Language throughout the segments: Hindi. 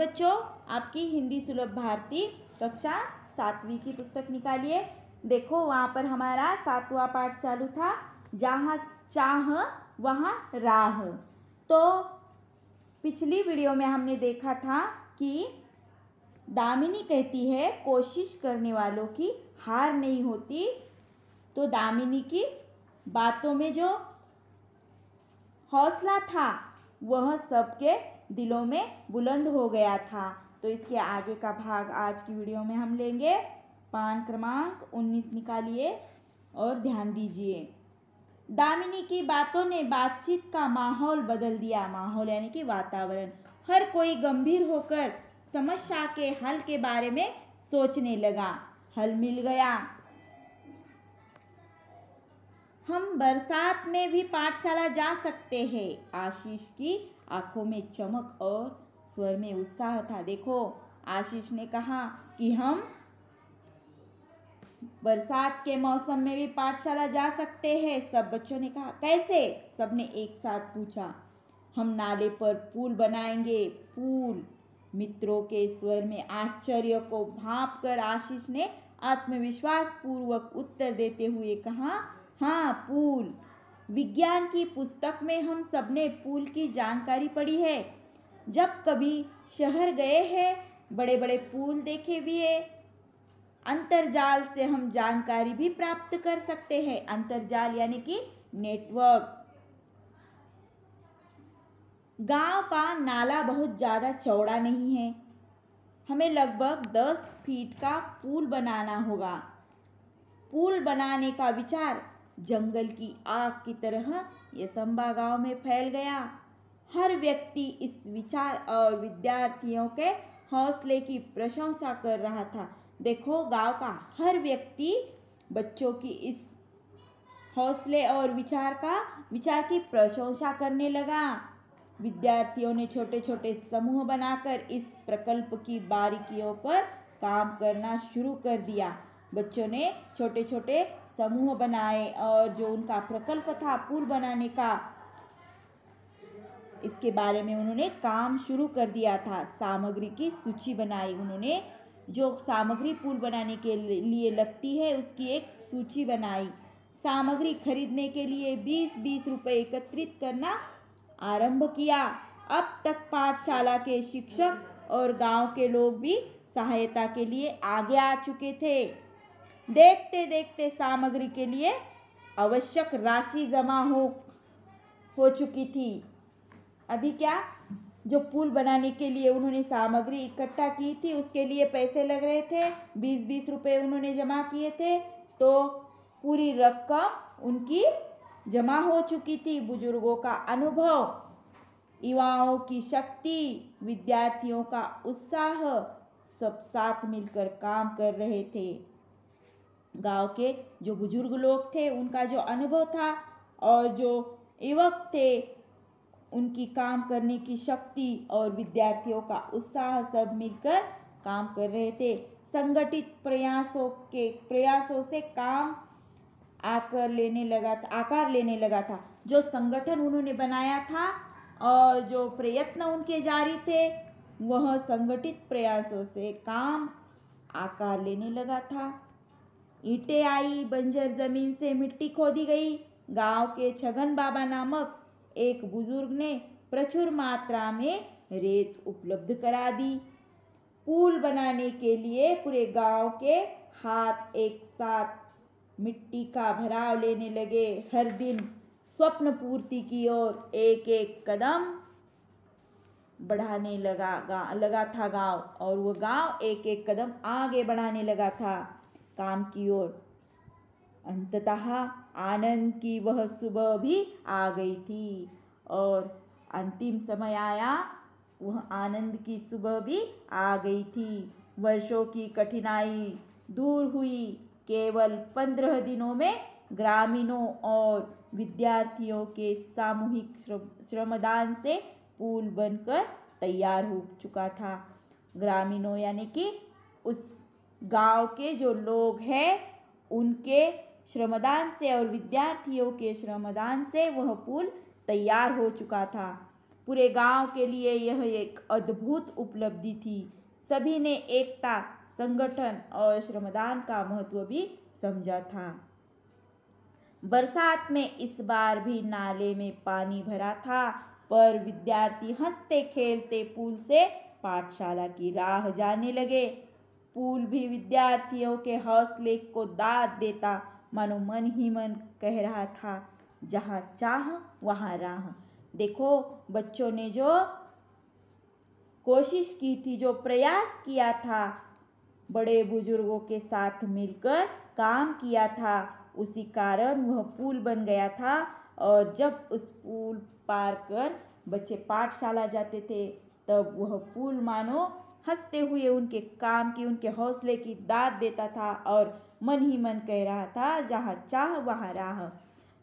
बच्चों, आपकी हिंदी सुलभ भारती कक्षा 7वीं की पुस्तक निकालिए। देखो वहाँ पर हमारा 7वां पाठ चालू था, जहाँ चाह वहाँ राह। तो पिछली वीडियो में हमने देखा था कि दामिनी कहती है कोशिश करने वालों की हार नहीं होती। तो दामिनी की बातों में जो हौसला था वह सबके दिलों में बुलंद हो गया था। तो इसके आगे का भाग आज की वीडियो में हम लेंगे। पान क्रमांक 19 निकालिए और ध्यान दीजिए। दामिनी की बातों ने बातचीत का माहौल बदल दिया। माहौल यानी कि वातावरण। हर कोई गंभीर होकर समस्या के हल के बारे में सोचने लगा। हल मिल गया। हम बरसात में भी पाठशाला जा सकते हैं। आशीष की आंखों में चमक और स्वर में उत्साह था। देखो, आशीष ने कहा कि हम बरसात के मौसम में भी पाठशाला जा सकते हैं। सब बच्चों ने कहा, कैसे? सबने एक साथ पूछा। हम नाले पर पुल बनाएंगे। पुल। मित्रों के स्वर में आश्चर्य को भांपकर आशीष ने आत्मविश्वास पूर्वक उत्तर देते हुए कहा, हाँ, पुल। विज्ञान की पुस्तक में हम सबने पुल की जानकारी पढ़ी है। जब कभी शहर गए हैं, बड़े बड़े पुल देखे भी है। अंतर्जाल से हम जानकारी भी प्राप्त कर सकते हैं। अंतर्जाल यानी कि नेटवर्क। गांव का नाला बहुत ज़्यादा चौड़ा नहीं है। हमें लगभग 10 फीट का पुल बनाना होगा। पुल बनाने का विचार जंगल की आग की तरह यसंबा गांव में फैल गया। हर व्यक्ति इस विचार और विद्यार्थियों के हौसले की प्रशंसा कर रहा था। देखो, गांव का हर व्यक्ति बच्चों की इस हौसले और विचार की प्रशंसा करने लगा। विद्यार्थियों ने छोटे छोटे समूह बनाकर इस प्रकल्प की बारीकियों पर काम करना शुरू कर दिया। बच्चों ने छोटे छोटे समूह बनाए और जो उनका प्रकल्प था पुल बनाने का, इसके बारे में उन्होंने काम शुरू कर दिया था। सामग्री की सूची बनाई। उन्होंने जो सामग्री पुल बनाने के लिए लगती है उसकी एक सूची बनाई। सामग्री खरीदने के लिए 20-20 रुपए एकत्रित करना आरंभ किया। अब तक पाठशाला के शिक्षक और गांव के लोग भी सहायता के लिए आगे आ चुके थे। देखते देखते सामग्री के लिए आवश्यक राशि जमा हो चुकी थी। अभी क्या, जो पुल बनाने के लिए उन्होंने सामग्री इकट्ठा की थी उसके लिए पैसे लग रहे थे। 20-20 रुपए उन्होंने जमा किए थे, तो पूरी रकम उनकी जमा हो चुकी थी। बुजुर्गों का अनुभव, युवाओं की शक्ति, विद्यार्थियों का उत्साह, सब साथ मिलकर काम कर रहे थे। गांव के जो बुजुर्ग लोग थे उनका जो अनुभव था और जो युवक थे उनकी काम करने की शक्ति और विद्यार्थियों का उत्साह सब मिलकर काम कर रहे थे। संगठित प्रयासों से काम आकार लेने लगा था। जो संगठन उन्होंने बनाया था और जो प्रयत्न उनके जारी थे वह संगठित प्रयासों से काम आकार लेने लगा था। ईंटें आई, बंजर जमीन से मिट्टी खोदी गई। गांव के छगन बाबा नामक एक बुजुर्ग ने प्रचुर मात्रा में रेत उपलब्ध करा दी। पुल बनाने के लिए पूरे गांव के हाथ एक साथ मिट्टी का भराव लेने लगे। हर दिन स्वप्न पूर्ति की ओर एक एक कदम बढ़ाने लगा था गांव, और वो गांव एक एक कदम आगे बढ़ाने लगा था काम की ओर। अंततः आनंद की वह सुबह भी आ गई थी और अंतिम समय आया। वह आनंद की सुबह भी आ गई थी। वर्षों की कठिनाई दूर हुई। केवल 15 दिनों में ग्रामीणों और विद्यार्थियों के सामूहिक श्रमदान से पुल बनकर तैयार हो चुका था। ग्रामीणों यानी कि उस गांव के जो लोग हैं उनके श्रमदान से और विद्यार्थियों के श्रमदान से वह पुल तैयार हो चुका था। पूरे गांव के लिए यह एक अद्भुत उपलब्धि थी। सभी ने एकता, संगठन और श्रमदान का महत्व भी समझा था। बरसात में इस बार भी नाले में पानी भरा था, पर विद्यार्थी हंसते खेलते पुल से पाठशाला की राह जाने लगे। पुल भी विद्यार्थियों के हौसले को दाद देता, मानो मन ही मन कह रहा था, जहाँ चाह वहाँ राह। देखो, बच्चों ने जो कोशिश की थी, जो प्रयास किया था, बड़े बुजुर्गों के साथ मिलकर काम किया था, उसी कारण वह पुल बन गया था। और जब उस पुल पार कर बच्चे पाठशाला जाते थे, तब वह पुल मानो हंसते हुए उनके काम की, उनके हौसले की दाद देता था और मन ही मन कह रहा था, जहाँ चाह वहाँ राह।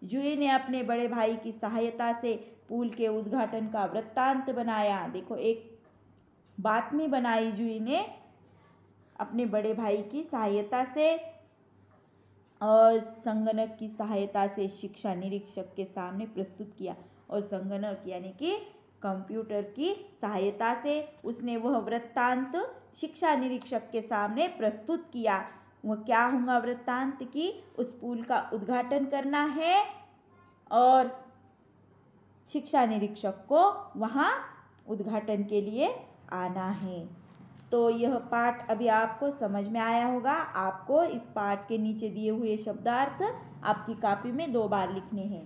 जूही ने अपने बड़े भाई की सहायता से पुल के उद्घाटन का वृत्तांत बनाया। देखो, एक बातमी बनाई जूही ने अपने बड़े भाई की सहायता से और संगणक की सहायता से शिक्षा निरीक्षक के सामने प्रस्तुत किया। और संगणक यानी कि कंप्यूटर की सहायता से उसने वह वृत्तांत शिक्षा निरीक्षक के सामने प्रस्तुत किया। वह क्या होगा वृत्तांत की, उस पुल का उद्घाटन करना है और शिक्षा निरीक्षक को वहाँ उद्घाटन के लिए आना है। तो यह पाठ अभी आपको समझ में आया होगा। आपको इस पाठ के नीचे दिए हुए शब्दार्थ आपकी कॉपी में 2 बार लिखने हैं।